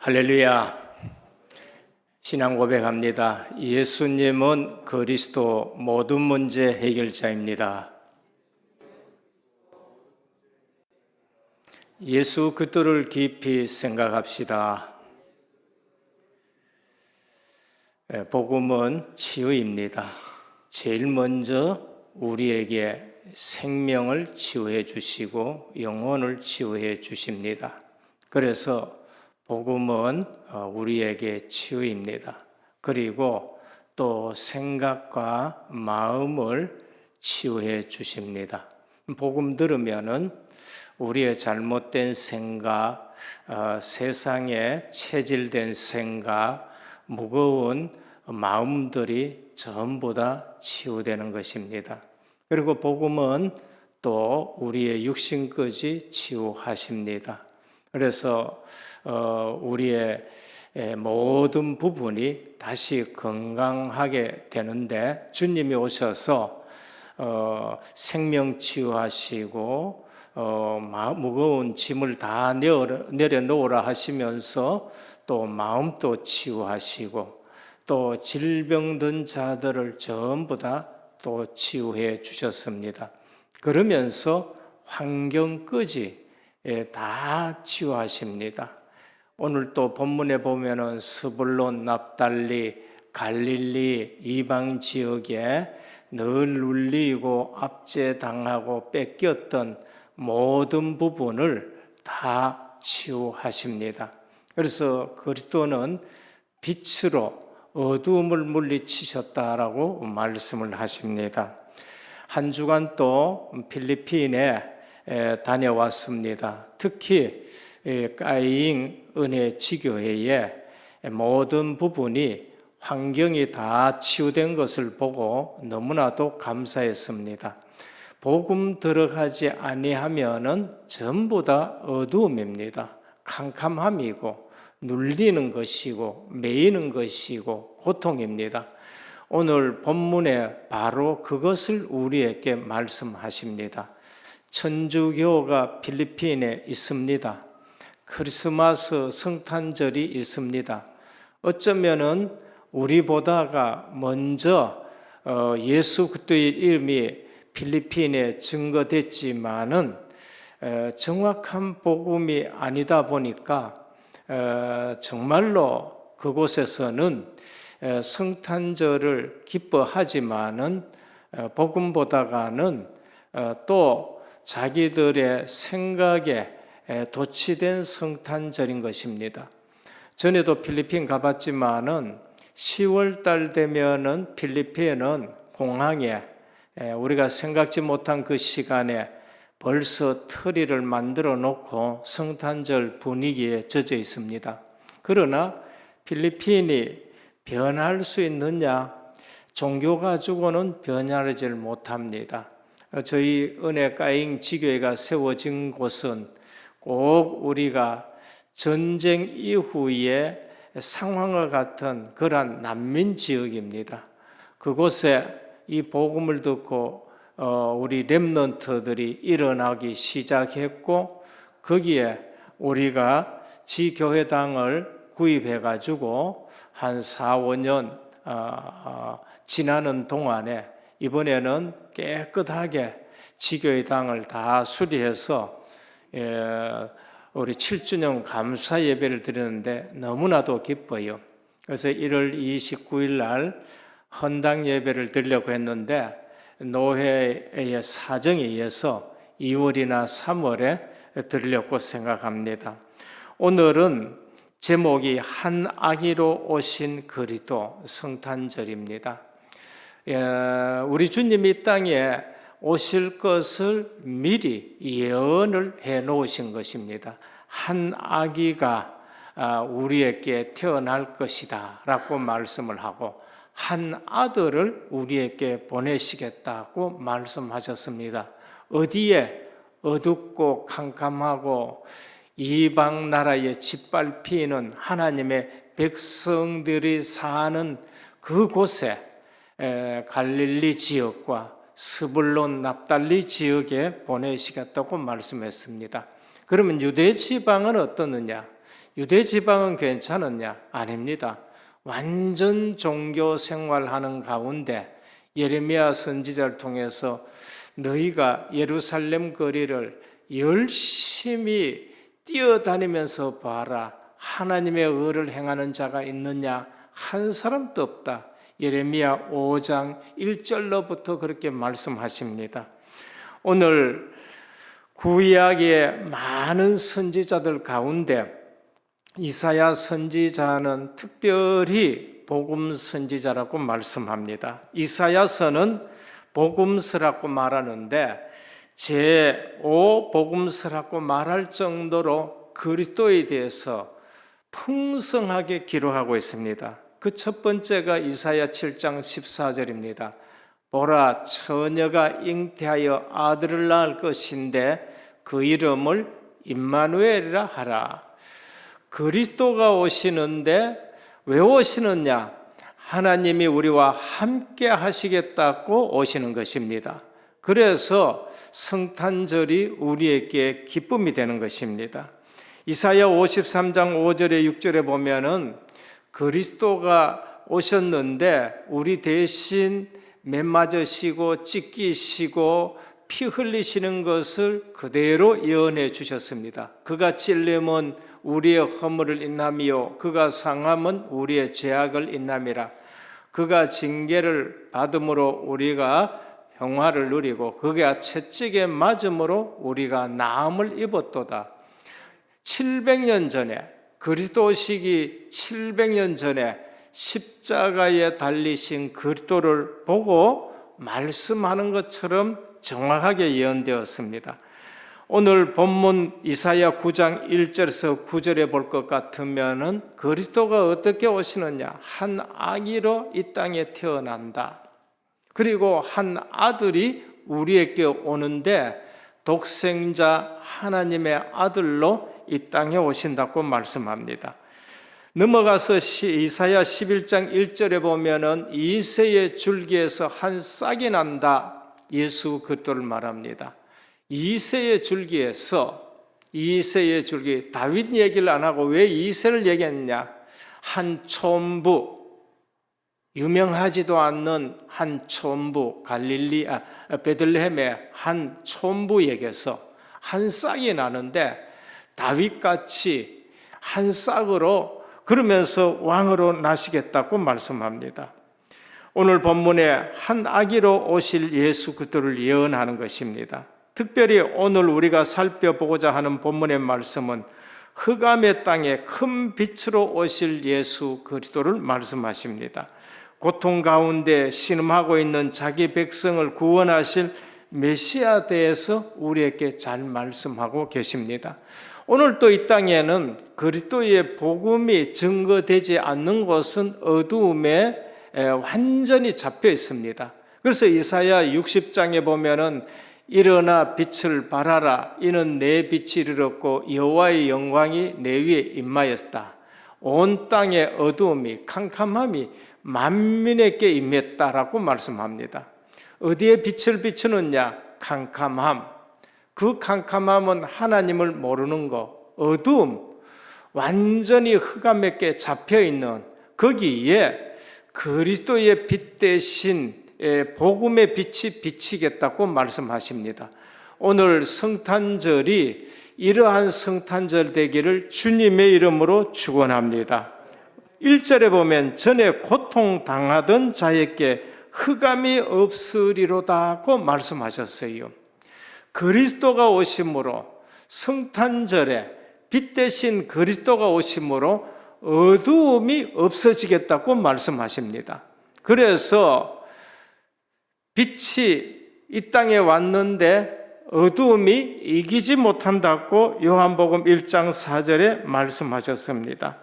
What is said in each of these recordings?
할렐루야. 신앙 고백합니다. 예수님은 그리스도 모든 문제 해결자입니다. 예수 그리스도를 깊이 생각합시다. 복음은 치유입니다. 제일 먼저 우리에게 생명을 치유해 주시고 영혼을 치유해 주십니다. 그래서 복음은 우리에게 치유입니다. 그리고 또 생각과 마음을 치유해 주십니다. 복음 들으면은 우리의 잘못된 생각, 세상에 체질된 생각, 무거운 마음들이 전부 다 치유되는 것입니다. 그리고 복음은 또 우리의 육신까지 치유하십니다. 그래서 우리의 모든 부분이 다시 건강하게 되는데 주님이 오셔서 생명 치유하시고 무거운 짐을 다 내려놓으라 하시면서 또 마음도 치유하시고 또 질병든 자들을 전부 다 또 치유해 주셨습니다. 그러면서 환경까지 다 치유하십니다. 오늘 또 본문에 보면은 스불론, 납달리, 갈릴리 이방 지역에 늘 눌리고 압제당하고 뺏겼던 모든 부분을 다 치유하십니다. 그래서 그리스도는 빛으로 어두움을 물리치셨다라고 말씀을 하십니다. 한 주간 또 필리핀에 다녀왔습니다. 특히 까이잉 은혜 지교회의 모든 부분이 환경이 다 치유된 것을 보고 너무나도 감사했습니다. 복음 들어가지 아니하면은 전부 다 어두움입니다. 캄캄함이고 눌리는 것이고 매이는 것이고 고통입니다. 오늘 본문에 바로 그것을 우리에게 말씀하십니다. 천주교가 필리핀에 있습니다. 크리스마스 성탄절이 있습니다. 어쩌면은 우리보다가 먼저 예수 그리스도의 이름이 필리핀에 증거됐지만은 정확한 복음이 아니다 보니까 정말로 그곳에서는 성탄절을 기뻐하지만은 복음보다가는 또 자기들의 생각에 도취된 성탄절인 것입니다. 전에도 필리핀 가봤지만은 10월 달 되면은 필리핀은 공항에 우리가 생각지 못한 그 시간에 벌써 트리를 만들어 놓고 성탄절 분위기에 젖어 있습니다. 그러나 필리핀이 변할 수 있느냐? 종교 가지고는 변하지 못합니다. 저희 은혜 까잉 지교회가 세워진 곳은 꼭 우리가 전쟁 이후의 상황과 같은 그러한 난민 지역입니다. 그곳에 이 복음을 듣고 우리 렘넌트들이 일어나기 시작했고 거기에 우리가 지교회당을 구입해가지고 한 4, 5년 지나는 동안에 이번에는 깨끗하게 지교회당을 다 수리해서 우리 7주년 감사 예배를 드리는데 너무나도 기뻐요. 그래서 1월 29일 날 헌당 예배를 드리려고 했는데 노회의 사정에 의해서 2월이나 3월에 드리려고 생각합니다. 오늘은 제목이 한 아기로 오신 그리스도 성탄절입니다. 우리 주님이 이 땅에 오실 것을 미리 예언을 해 놓으신 것입니다. 한 아기가 우리에게 태어날 것이다 라고 말씀을 하고 한 아들을 우리에게 보내시겠다고 말씀하셨습니다. 어디에 어둡고 캄캄하고 이방 나라에 짓밟히는 하나님의 백성들이 사는 그곳에 갈릴리 지역과 스불론 납달리 지역에 보내시겠다고 말씀했습니다. 그러면 유대 지방은 어떻느냐? 유대 지방은 괜찮았냐? 아닙니다. 완전 종교 생활하는 가운데 예레미야 선지자를 통해서 너희가 예루살렘 거리를 열심히 뛰어다니면서 봐라. 하나님의 의를 행하는 자가 있느냐? 한 사람도 없다. 예레미야 5장 1절로부터 그렇게 말씀하십니다. 오늘 구약의 많은 선지자들 가운데 이사야 선지자는 특별히 복음 선지자라고 말씀합니다. 이사야서는 복음서라고 말하는데 제5 복음서라고 말할 정도로 그리스도에 대해서 풍성하게 기록하고 있습니다. 그 첫 번째가 이사야 7장 14절입니다. 보라, 처녀가 잉태하여 아들을 낳을 것인데 그 이름을 임마누엘이라 하라. 그리스도가 오시는데 왜 오시느냐? 하나님이 우리와 함께 하시겠다고 오시는 것입니다. 그래서 성탄절이 우리에게 기쁨이 되는 것입니다. 이사야 53장 5절에 6절에 보면은 그리스도가 오셨는데 우리 대신 매 맞으시고 찢기시고 피 흘리시는 것을 그대로 예언해 주셨습니다. 그가 찔림은 우리의 허물을 인함이요 그가 상함은 우리의 죄악을 인함이라. 그가 징계를 받음으로 우리가 평화를 누리고 그가 채찍에 맞음으로 우리가 나음을 입었도다. 700년 전에 그리스도 오시기 700년 전에 십자가에 달리신 그리스도를 보고 말씀하는 것처럼 정확하게 예언되었습니다. 오늘 본문 이사야 9장 1절에서 9절에 볼 것 같으면은 그리스도가 어떻게 오시느냐? 한 아기로 이 땅에 태어난다. 그리고 한 아들이 우리에게 오는데 독생자 하나님의 아들로 이 땅에 오신다고 말씀합니다. 넘어가서 이사야 11장 1절에 보면은 이새의 줄기에서 한 싹이 난다. 예수 그리스도를 말합니다. 이새의 줄기에서 이새의 줄기, 다윗 얘기를 안 하고 왜 이새를 얘기했냐? 한 촌부, 유명하지도 않는 한 촌부, 베들레헴의 한 촌부에게서 한 싹이 나는데 다윗같이 한 싹으로 그러면서 왕으로 나시겠다고 말씀합니다. 오늘 본문에 한 아기로 오실 예수 그리스도를 예언하는 것입니다. 특별히 오늘 우리가 살펴보고자 하는 본문의 말씀은 흑암의 땅에 큰 빛으로 오실 예수 그리스도를 말씀하십니다. 고통 가운데 신음하고 있는 자기 백성을 구원하실 메시아에 대해서 우리에게 잘 말씀하고 계십니다. 오늘 또 이 땅에는 그리스도의 복음이 증거되지 않는 곳은 어두움에 완전히 잡혀 있습니다. 그래서 이사야 60장에 보면은 일어나 빛을 발하라. 이는 내 빛이 이르렀고 여호와의 영광이 내 위에 임하였다. 온 땅의 어두움이 캄캄함이 만민에게 임했다라고 말씀합니다. 어디에 빛을 비추느냐? 캄캄함. 그 캄캄함은 하나님을 모르는 것, 어두움, 완전히 흑암에게 잡혀있는 거기에 그리스도의 빛 대신 복음의 빛이 비치겠다고 말씀하십니다. 오늘 성탄절이 이러한 성탄절 되기를 주님의 이름으로 축원합니다. 1절에 보면 전에 고통당하던 자에게 흑암이 없으리로다고 말씀하셨어요. 그리스도가 오심으로 성탄절에 빛 대신 그리스도가 오심으로 어두움이 없어지겠다고 말씀하십니다. 그래서 빛이 이 땅에 왔는데 어두움이 이기지 못한다고 요한복음 1장 4절에 말씀하셨습니다.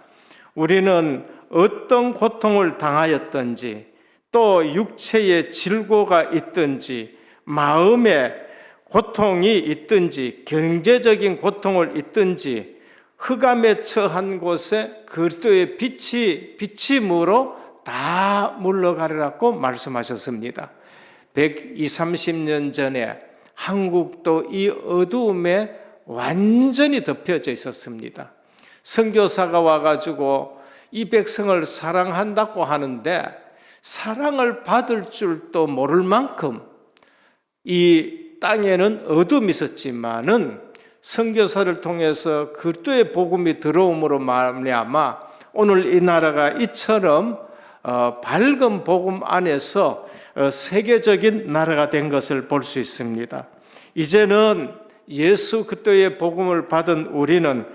우리는 어떤 고통을 당하였든지 또 육체의 질고가 있든지 마음에 고통이 있든지 경제적인 고통을 있든지 흑암에 처한 곳에 그리스도의 빛이 비침으로 다 물러가리라고 말씀하셨습니다. 120-30년 전에 한국도 이 어두움에 완전히 덮여져 있었습니다. 선교사가 와가지고 이 백성을 사랑한다고 하는데 사랑을 받을 줄도 모를 만큼 이 땅에는 어둠이 있었지만은 선교사를 통해서 그리스도의 복음이 들어옴으로 말미암아 오늘 이 나라가 이처럼 밝은 복음 안에서 세계적인 나라가 된 것을 볼 수 있습니다. 이제는 예수 그리스도의 복음을 받은 우리는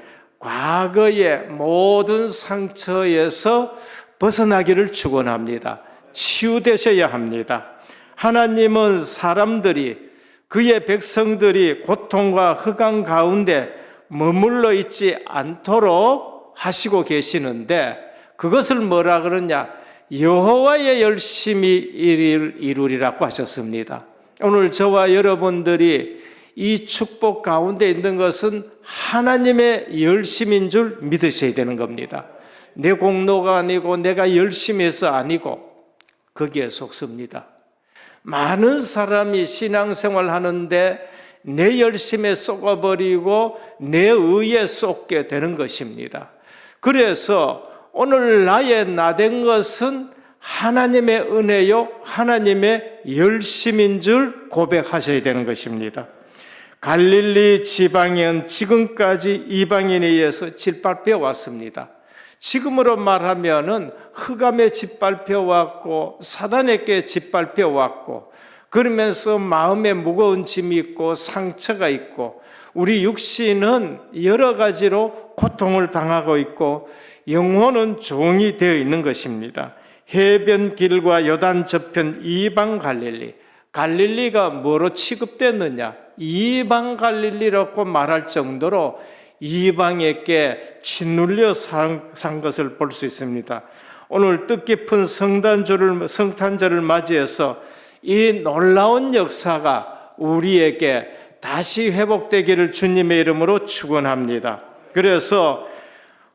과거의 모든 상처에서 벗어나기를 축원합니다. 치유되셔야 합니다. 하나님은 사람들이, 그의 백성들이 고통과 흑암 가운데 머물러 있지 않도록 하시고 계시는데, 그것을 뭐라 그러냐? 여호와의 열심히 이루리라고 하셨습니다. 오늘 저와 여러분들이 이 축복 가운데 있는 것은 하나님의 열심인 줄 믿으셔야 되는 겁니다. 내 공로가 아니고 내가 열심히 해서 아니고 거기에 속습니다. 많은 사람이 신앙생활 하는데 내 열심에 쏟아버리고 내 의에 쏟게 되는 것입니다. 그래서 오늘 나의 나된 것은 하나님의 은혜요, 하나님의 열심인 줄 고백하셔야 되는 것입니다. 갈릴리 지방은 지금까지 이방인에 의해서 짓밟혀 왔습니다. 지금으로 말하면은 흑암에 짓밟혀 왔고 사단에게 짓밟혀 왔고, 그러면서 마음에 무거운 짐이 있고 상처가 있고 우리 육신은 여러 가지로 고통을 당하고 있고 영혼은 종이 되어 있는 것입니다. 해변길과 요단 저편 이방 갈릴리, 갈릴리가 뭐로 취급됐느냐? 이방 갈릴리라고 말할 정도로 이방에게 짓눌려 산 것을 볼 수 있습니다. 오늘 뜻깊은 성탄절을 맞이해서 이 놀라운 역사가 우리에게 다시 회복되기를 주님의 이름으로 축원합니다. 그래서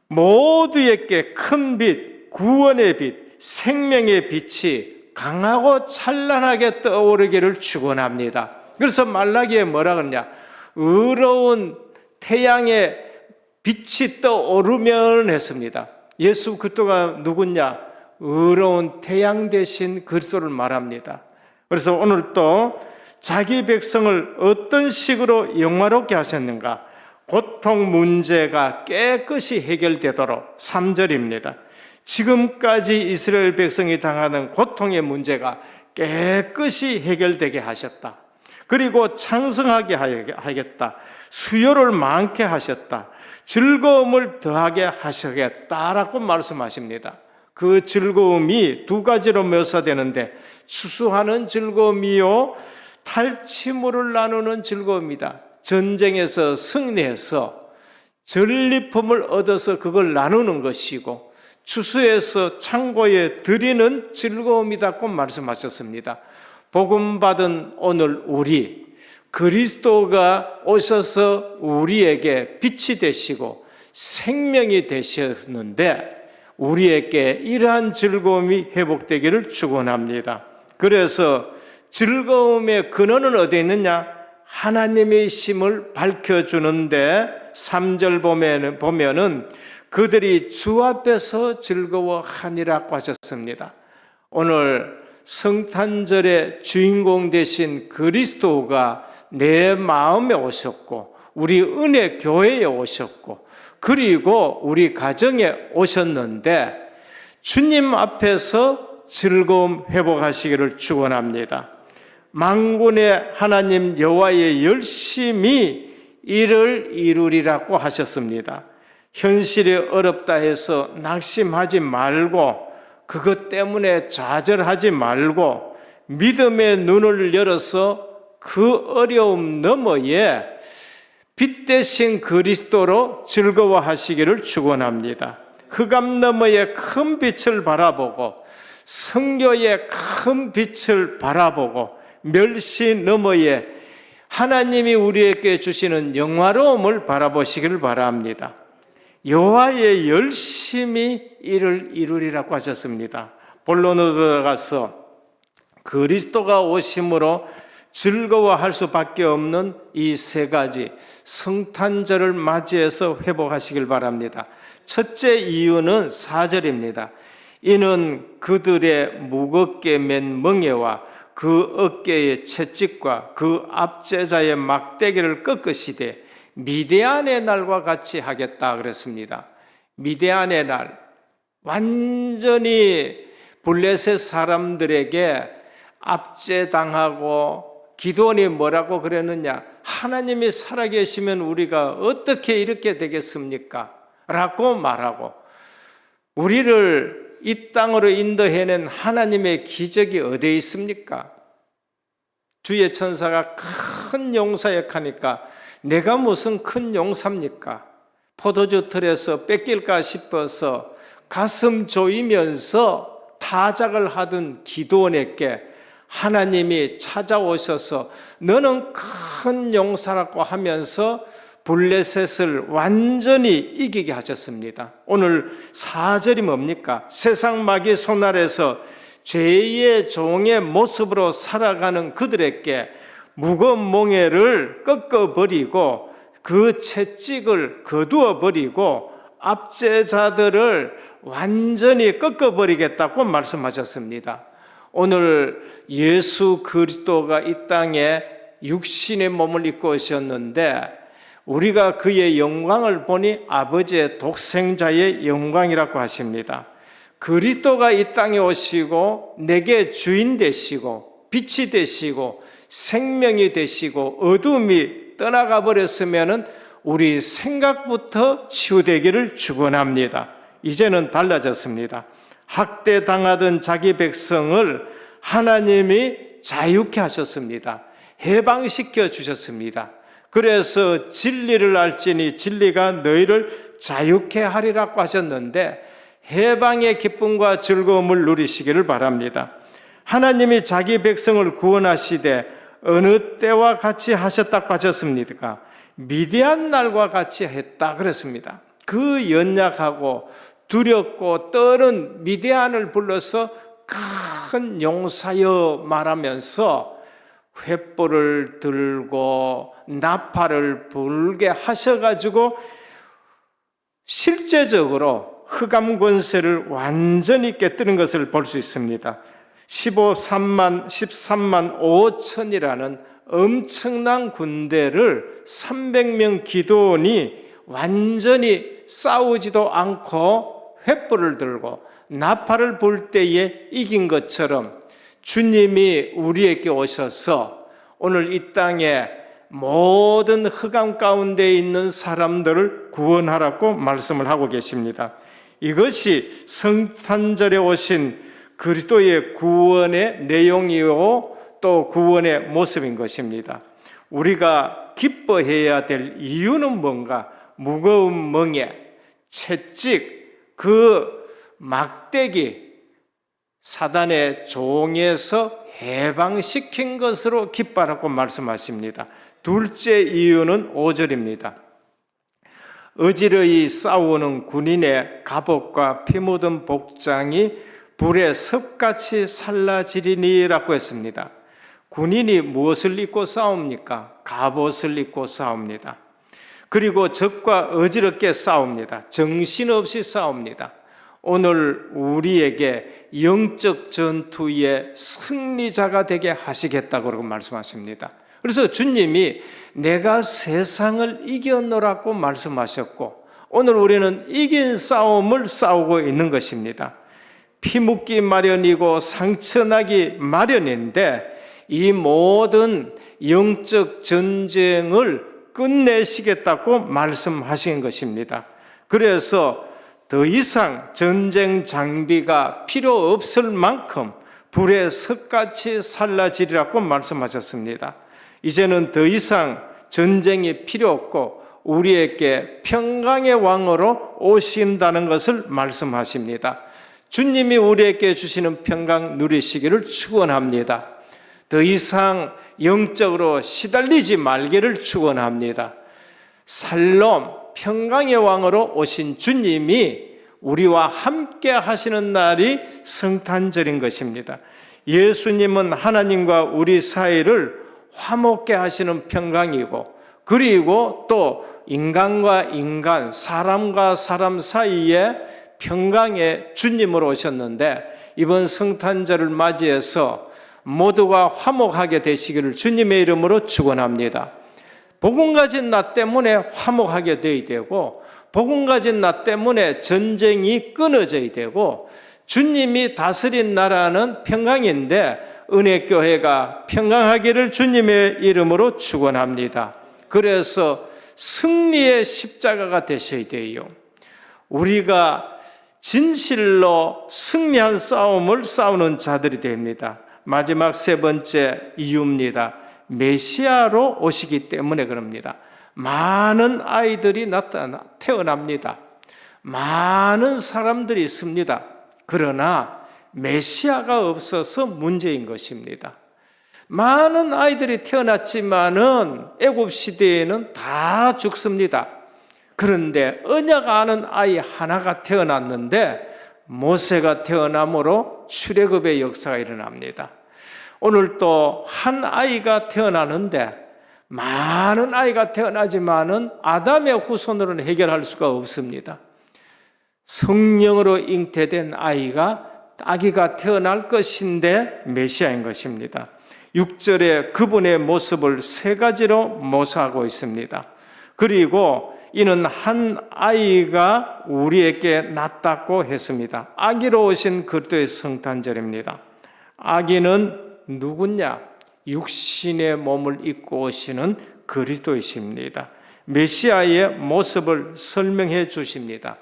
모두에게 큰 빛, 구원의 빛, 생명의 빛이 강하고 찬란하게 떠오르기를 축원합니다. 그래서 말라기에 뭐라 그러냐? 의로운 태양의 빛이 떠오르면 했습니다. 예수 그리스도가 누구냐? 의로운 태양 대신 그리스도를 말합니다. 그래서 오늘 또 자기 백성을 어떤 식으로 영화롭게 하셨는가? 고통 문제가 깨끗이 해결되도록 3절입니다. 지금까지 이스라엘 백성이 당하는 고통의 문제가 깨끗이 해결되게 하셨다. 그리고 창성하게 하겠다. 수요를 많게 하셨다. 즐거움을 더하게 하시겠다라고 말씀하십니다. 그 즐거움이 두 가지로 묘사되는데 추수하는 즐거움이요, 탈취물을 나누는 즐거움이다. 전쟁에서 승리해서 전리품을 얻어서 그걸 나누는 것이고, 추수해서 창고에 드리는 즐거움이다고 말씀하셨습니다. 복음 받은 오늘 우리, 그리스도가 오셔서 우리에게 빛이 되시고 생명이 되셨는데 우리에게 이러한 즐거움이 회복되기를 축원합니다. 그래서 즐거움의 근원은 어디에 있느냐? 하나님의 심을 밝혀주는데 3절 보면은 그들이 주 앞에서 즐거워하니라고 하셨습니다. 오늘 성탄절의 주인공 되신 그리스도가 내 마음에 오셨고 우리 은혜 교회에 오셨고 그리고 우리 가정에 오셨는데 주님 앞에서 즐거움 회복하시기를 축원합니다. 만군의 하나님 여호와의 열심히 이를 이루리라고 하셨습니다. 현실이 어렵다 해서 낙심하지 말고 그것 때문에 좌절하지 말고 믿음의 눈을 열어서 그 어려움 너머에 빛 대신 그리스도로 즐거워하시기를 축원합니다. 흑암 너머의 큰 빛을 바라보고 성교의 큰 빛을 바라보고 멸시 너머에 하나님이 우리에게 주시는 영화로움을 바라보시기를 바랍니다. 여호와의 열심히 이를 이루리라고 하셨습니다. 본론으로 들어가서 그리스도가 오심으로 즐거워할 수밖에 없는 이 세 가지 성탄절을 맞이해서 회복하시길 바랍니다. 첫째 이유는 4절입니다. 이는 그들의 무겁게 맨 멍에와 그 어깨의 채찍과 그 압제자의 막대기를 꺾으시되 미디안의 날과 같이 하겠다 그랬습니다. 미디안의 날, 완전히 블레셋 사람들에게 압제당하고 기드온이 뭐라고 그랬느냐? 하나님이 살아계시면 우리가 어떻게 이렇게 되겠습니까? 라고 말하고, 우리를 이 땅으로 인도해낸 하나님의 기적이 어디에 있습니까? 주의 천사가 큰 용사역 하니까 내가 무슨 큰 용사입니까? 포도주 틀에서 뺏길까 싶어서 가슴 조이면서 타작을 하던 기드온에게 하나님이 찾아오셔서 너는 큰 용사라고 하면서 블레셋을 완전히 이기게 하셨습니다. 오늘 4절이 뭡니까? 세상 마귀 손 아래서 죄의 종의 모습으로 살아가는 그들에게 무거운 몽에를 꺾어버리고 그 채찍을 거두어버리고 압제자들을 완전히 꺾어버리겠다고 말씀하셨습니다. 오늘 예수 그리스도가 이 땅에 육신의 몸을 입고 오셨는데 우리가 그의 영광을 보니 아버지의 독생자의 영광이라고 하십니다. 그리스도가 이 땅에 오시고 내게 주인 되시고 빛이 되시고 생명이 되시고 어둠이 떠나가 버렸으면 우리 생각부터 치유되기를 축원합니다. 이제는 달라졌습니다. 학대당하던 자기 백성을 하나님이 자유케 하셨습니다. 해방시켜 주셨습니다. 그래서 진리를 알지니 진리가 너희를 자유케 하리라고 하셨는데 해방의 기쁨과 즐거움을 누리시기를 바랍니다. 하나님이 자기 백성을 구원하시되 어느 때와 같이 하셨다고 하셨습니까? 미디안 날과 같이 했다 그랬습니다. 그 연약하고 두렵고 떠는 미디안을 불러서 큰 용사여 말하면서 횃불을 들고 나팔을 불게 하셔가지고 실제적으로 흑암 권세를 완전히 깨뜨린 것을 볼 수 있습니다. 13만 5천이라는 엄청난 군대를 300명 기드온이 완전히 싸우지도 않고 횃불을 들고 나팔을 불 때에 이긴 것처럼 주님이 우리에게 오셔서 오늘 이 땅에 모든 흑암 가운데 있는 사람들을 구원하라고 말씀을 하고 계십니다. 이것이 성탄절에 오신 그리스도의 구원의 내용이요 또 구원의 모습인 것입니다. 우리가 기뻐해야 될 이유는 뭔가? 무거운 멍에, 채찍, 그 막대기, 사단의 종에서 해방시킨 것으로 기뻐하라고 말씀하십니다. 둘째 이유는 5절입니다. 어지러이 싸우는 군인의 갑옷과 피 묻은 복장이 불에 섭같이 살라지리니라고 했습니다. 군인이 무엇을 입고 싸웁니까? 갑옷을 입고 싸웁니다. 그리고 적과 어지럽게 싸웁니다. 정신없이 싸웁니다. 오늘 우리에게 영적 전투의 승리자가 되게 하시겠다고 말씀하십니다. 그래서 주님이 내가 세상을 이겨노라고 말씀하셨고 오늘 우리는 이긴 싸움을 싸우고 있는 것입니다. 피 묻기 마련이고 상처나기 마련인데 이 모든 영적 전쟁을 끝내시겠다고 말씀하신 것입니다. 그래서 더 이상 전쟁 장비가 필요 없을 만큼 불에 석같이 살라지리라고 말씀하셨습니다. 이제는 더 이상 전쟁이 필요 없고 우리에게 평강의 왕으로 오신다는 것을 말씀하십니다. 주님이 우리에게 주시는 평강 누리시기를 축원합니다. 더 이상 영적으로 시달리지 말기를 축원합니다. 살롬 평강의 왕으로 오신 주님이 우리와 함께 하시는 날이 성탄절인 것입니다. 예수님은 하나님과 우리 사이를 화목케 하시는 평강이고 그리고 또 인간과 인간, 사람과 사람 사이에 평강의 주님으로 오셨는데 이번 성탄절을 맞이해서 모두가 화목하게 되시기를 주님의 이름으로 축원합니다. 복음 가진 나 때문에 화목하게 되어야 되고, 복음 가진 나 때문에 전쟁이 끊어져야 되고, 주님이 다스린 나라는 평강인데 은혜교회가 평강하기를 주님의 이름으로 축원합니다. 그래서 승리의 십자가가 되셔야 돼요. 우리가 진실로 승리한 싸움을 싸우는 자들이 됩니다. 마지막 세 번째 이유입니다. 메시아로 오시기 때문에 그럽니다. 많은 아이들이 태어납니다. 많은 사람들이 있습니다. 그러나 메시아가 없어서 문제인 것입니다. 많은 아이들이 태어났지만은 애굽 시대에는 다 죽습니다. 그런데 언약 아는 아이 하나가 태어났는데 모세가 태어남으로 출애굽의 역사가 일어납니다. 오늘 또 한 아이가 태어나는데 많은 아이가 태어나지만은 아담의 후손으로는 해결할 수가 없습니다. 성령으로 잉태된 아기가 태어날 것인데 메시아인 것입니다. 6절에 그분의 모습을 세 가지로 묘사하고 있습니다. 그리고 이는 한 아이가 우리에게 낳았다고 했습니다. 아기로 오신 그리스도의 성탄절입니다. 아기는 누구냐? 육신의 몸을 입고 오시는 그리스도이십니다. 메시아의 모습을 설명해 주십니다.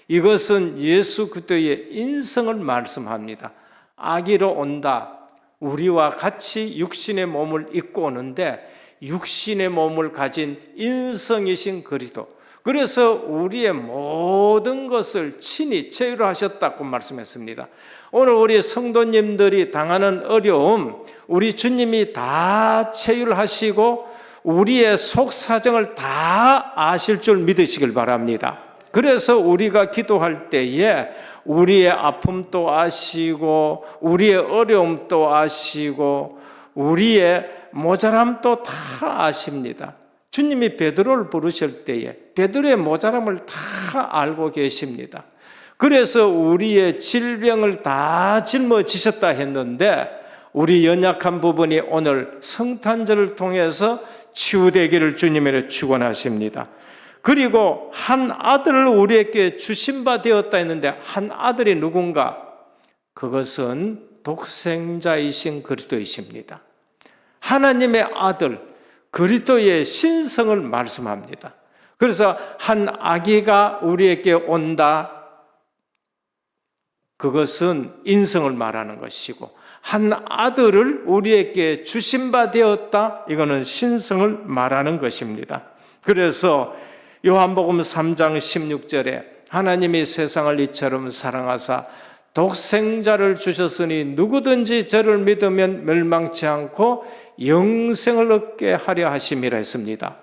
이것은 예수 그리스도의 인성을 말씀합니다. 아기로 온다. 우리와 같이 육신의 몸을 입고 오는데 육신의 몸을 가진 인성이신 그리스도. 그래서 우리의 모든 것을 친히 체휼하셨다고 말씀했습니다. 오늘 우리 성도님들이 당하는 어려움, 우리 주님이 다 체휼하시고 우리의 속 사정을 다 아실 줄 믿으시길 바랍니다. 그래서 우리가 기도할 때에 우리의 아픔도 아시고 우리의 어려움도 아시고 우리의 모자람도 다 아십니다. 주님이 베드로를 부르실 때에 베드로의 모자람을 다 알고 계십니다. 그래서 우리의 질병을 다 짊어지셨다 했는데 우리 연약한 부분이 오늘 성탄절을 통해서 치유되기를 주님의 축원하십니다. 그리고 한 아들을 우리에게 주신 바 되었다 했는데 한 아들이 누군가? 그것은 독생자이신 그리스도이십니다. 하나님의 아들 그리스도의 신성을 말씀합니다. 그래서 한 아기가 우리에게 온다. 그것은 인성을 말하는 것이고 한 아들을 우리에게 주신 바 되었다. 이거는 신성을 말하는 것입니다. 그래서 요한복음 3장 16절에 하나님이 세상을 이처럼 사랑하사 독생자를 주셨으니 누구든지 저를 믿으면 멸망치 않고 영생을 얻게 하려 하심이라 했습니다.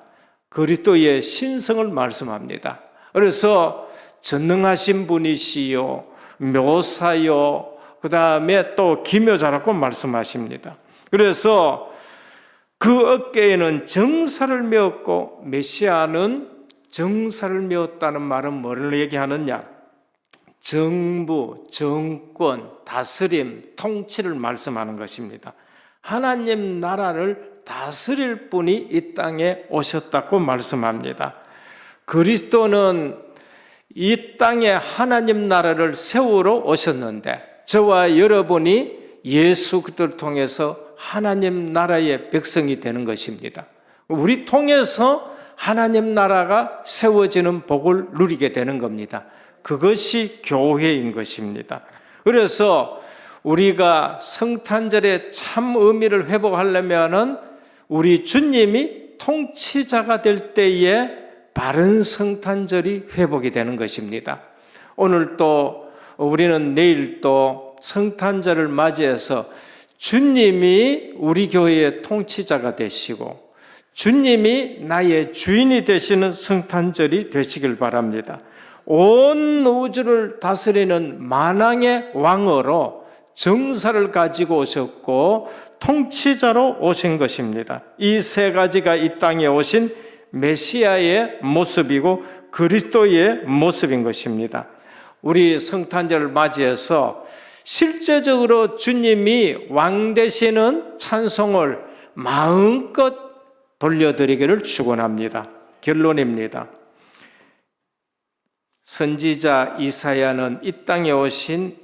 그리스도의 신성을 말씀합니다. 그래서 전능하신 분이시요 묘사요 그 다음에 또 기묘자라고 말씀하십니다. 그래서 그 어깨에는 정사를 메었고 메시아는 정사를 메었다는 말은 뭐를 얘기하느냐? 정부, 정권, 다스림, 통치를 말씀하는 것입니다. 하나님 나라를 다스릴 분이 이 땅에 오셨다고 말씀합니다. 그리스도는 이 땅에 하나님 나라를 세우러 오셨는데 저와 여러분이 예수 그리스도를 통해서 하나님 나라의 백성이 되는 것입니다. 우리 통해서 하나님 나라가 세워지는 복을 누리게 되는 겁니다. 그것이 교회인 것입니다. 그래서 우리가 성탄절의 참 의미를 회복하려면은 우리 주님이 통치자가 될 때에 바른 성탄절이 회복이 되는 것입니다. 오늘 또 우리는 내일 또 성탄절을 맞이해서 주님이 우리 교회의 통치자가 되시고 주님이 나의 주인이 되시는 성탄절이 되시길 바랍니다. 온 우주를 다스리는 만왕의 왕으로 정사를 가지고 오셨고 통치자로 오신 것입니다. 이 세 가지가 이 땅에 오신 메시아의 모습이고 그리스도의 모습인 것입니다. 우리 성탄절을 맞이해서 실제적으로 주님이 왕 되시는 찬송을 마음껏 돌려드리기를 축원합니다. 결론입니다. 선지자 이사야는 이 땅에 오신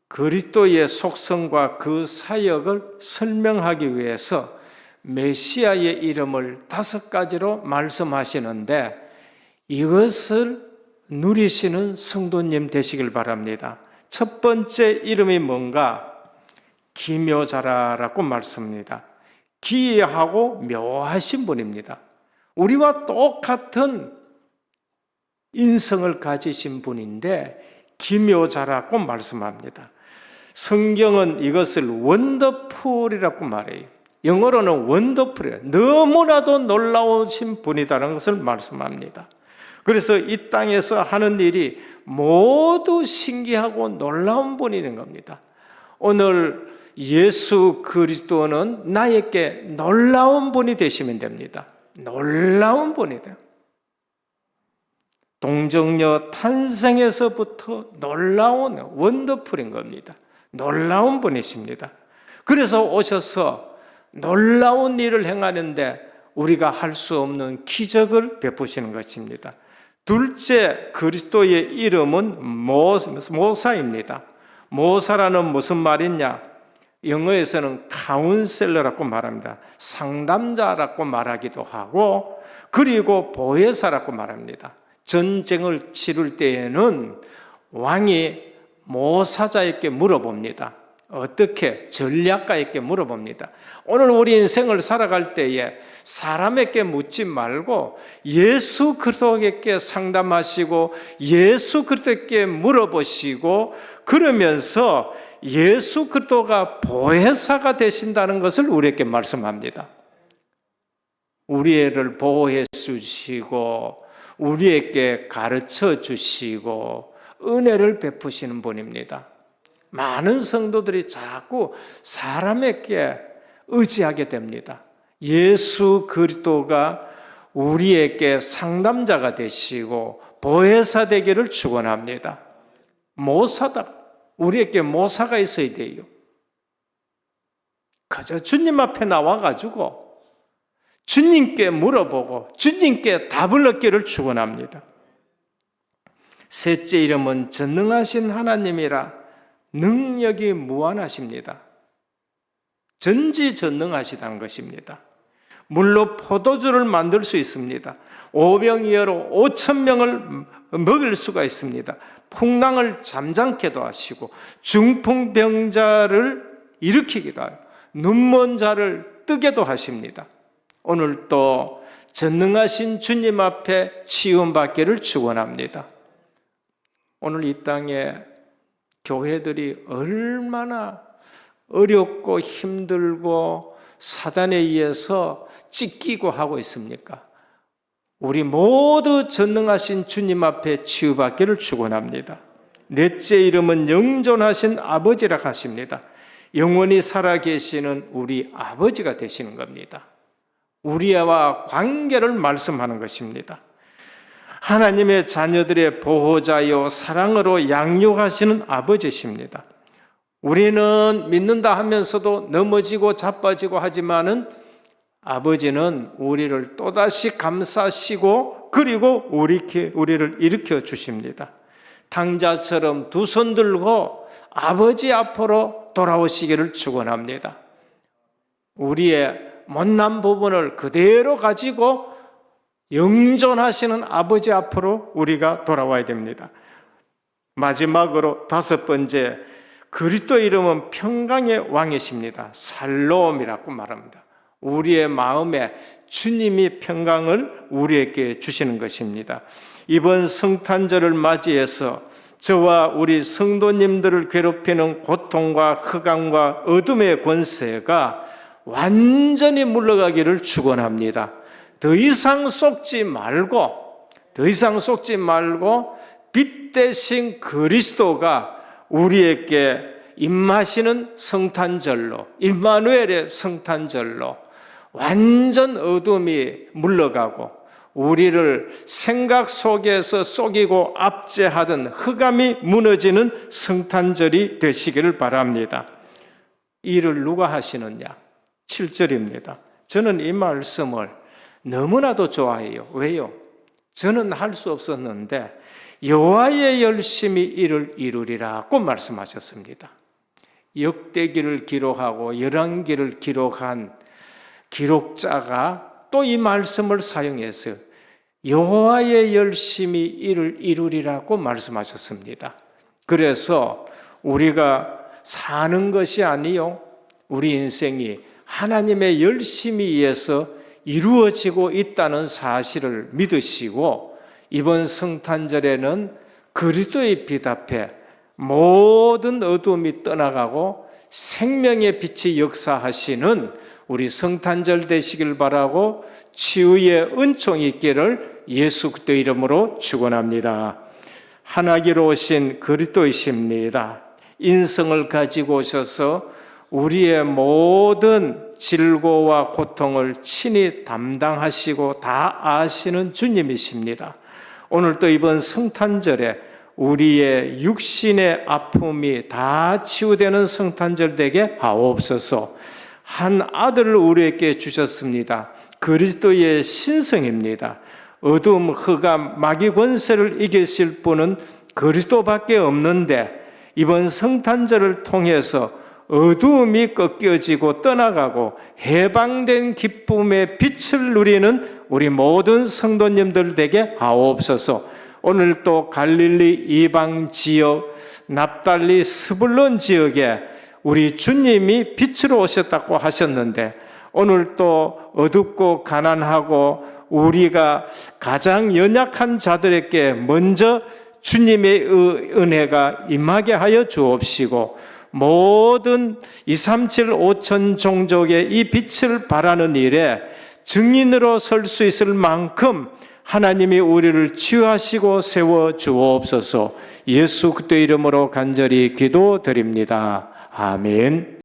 그리스도의 속성과 그 사역을 설명하기 위해서 메시아의 이름을 5가지로 말씀하시는데 이것을 누리시는 성도님 되시길 바랍니다. 첫 번째 이름이 뭔가? 기묘자라라고 말씀합니다. 기이하고 묘하신 분입니다. 우리와 똑같은 인성을 가지신 분인데 기묘자라고 말씀합니다. 성경은 이것을 원더풀이라고 말해요. 영어로는 원더풀이에요. 너무나도 놀라우신 분이라는 것을 말씀합니다. 그래서 이 땅에서 하는 일이 모두 신기하고 놀라운 분인 겁니다. 오늘 예수 그리스도는 나에게 놀라운 분이 되시면 됩니다. 놀라운 분이 돼요. 동정녀 탄생에서부터 놀라운 원더풀인 겁니다. 놀라운 분이십니다. 그래서 오셔서 놀라운 일을 행하는데 우리가 할 수 없는 기적을 베푸시는 것입니다. 둘째, 그리스도의 이름은 모사입니다. 모사라는 무슨 말이냐? 영어에서는 카운셀러라고 말합니다. 상담자라고 말하기도 하고 그리고 보혜사라고 말합니다. 전쟁을 치를 때에는 왕이 모사자에게 물어봅니다. 어떻게? 전략가에게 물어봅니다. 오늘 우리 인생을 살아갈 때에 사람에게 묻지 말고 예수 그리스도에게 상담하시고 예수 그리스도에게 물어보시고 그러면서 예수 그리스도가 보혜사가 되신다는 것을 우리에게 말씀합니다. 우리를 보호해 주시고 우리에게 가르쳐 주시고 은혜를 베푸시는 분입니다. 많은 성도들이 자꾸 사람에게 의지하게 됩니다. 예수 그리스도가 우리에게 상담자가 되시고 보혜사 되기를 축원합니다. 모사다. 우리에게 모사가 있어야 돼요. 그저 주님 앞에 나와가지고 주님께 물어보고 주님께 답을 얻기를 축원합니다. 셋째 이름은 전능하신 하나님이라 능력이 무한하십니다. 전지전능하시다는 것입니다. 물로 포도주를 만들 수 있습니다. 오병이어로 5,000명을 먹일 수가 있습니다. 풍랑을 잠잠케도 하시고 중풍병자를 일으키기도 하고 눈먼 자를 뜨게도 하십니다. 오늘 또 전능하신 주님 앞에 치유받기를 축원합니다. 오늘 이 땅에 교회들이 얼마나 어렵고 힘들고 사단에 의해서 찢기고 하고 있습니까? 우리 모두 전능하신 주님 앞에 치유받기를 축원합니다. 넷째 이름은 영존하신 아버지라 하십니다. 영원히 살아계시는 우리 아버지가 되시는 겁니다. 우리와 관계를 말씀하는 것입니다. 하나님의 자녀들의 보호자요 사랑으로 양육하시는 아버지십니다. 우리는 믿는다 하면서도 넘어지고 자빠지고 하지만은 아버지는 우리를 또다시 감싸시고 그리고 우리를 일으켜 주십니다. 탕자처럼 두 손 들고 아버지 앞으로 돌아오시기를 축원합니다. 우리의 못난 부분을 그대로 가지고 영존하시는 아버지 앞으로 우리가 돌아와야 됩니다. 마지막으로 5번째, 그리스도 이름은 평강의 왕이십니다. 살롬이라고 말합니다. 우리의 마음에 주님이 평강을 우리에게 주시는 것입니다. 이번 성탄절을 맞이해서 저와 우리 성도님들을 괴롭히는 고통과 흑암과 어둠의 권세가 완전히 물러가기를 축원합니다. 더 이상 속지 말고 빛 대신 그리스도가 우리에게 임하시는 성탄절로, 임마누엘의 성탄절로 완전 어둠이 물러가고 우리를 생각 속에서 속이고 압제하던 흑암이 무너지는 성탄절이 되시기를 바랍니다. 이를 누가 하시느냐? 7절입니다. 저는 이 말씀을 너무나도 좋아해요. 왜요? 저는 할 수 없었는데 여호와의 열심히 이를 이루리라고 말씀하셨습니다. 역대기를 기록하고 열왕기를 기록한 기록자가 또 이 말씀을 사용해서 여호와의 열심히 이를 이루리라고 말씀하셨습니다. 그래서 우리가 사는 것이 아니요, 우리 인생이 하나님의 열심히 의해서 이루어지고 있다는 사실을 믿으시고 이번 성탄절에는 그리스도의 빛 앞에 모든 어두움이 떠나가고 생명의 빛이 역사하시는 우리 성탄절 되시길 바라고 치유의 은총이 있기를 예수 그리스도 이름으로 축원합니다. 하나님으로 오신 그리스도이십니다. 인성을 가지고 오셔서 우리의 모든 질고와 고통을 친히 담당하시고 다 아시는 주님이십니다. 오늘도 이번 성탄절에 우리의 육신의 아픔이 다 치유되는 성탄절 되게 하옵소서. 한 아들을 우리에게 주셨습니다. 그리스도의 신성입니다. 어두움, 흑암, 마귀 권세를 이기실 분은 그리스도밖에 없는데 이번 성탄절을 통해서 어두움이 꺾여지고 떠나가고 해방된 기쁨의 빛을 누리는 우리 모든 성도님들 되게 하옵소서. 오늘 또 갈릴리 이방 지역, 납달리 스불론 지역에 우리 주님이 빛으로 오셨다고 하셨는데 오늘 또 어둡고 가난하고 우리가 가장 연약한 자들에게 먼저 주님의 은혜가 임하게 하여 주옵시고 모든 237 5천 종족의 이 빛을 발하는 일에 증인으로 설 수 있을 만큼 하나님이 우리를 치유하시고 세워 주옵소서. 예수 그리스도 이름으로 간절히 기도드립니다. 아멘.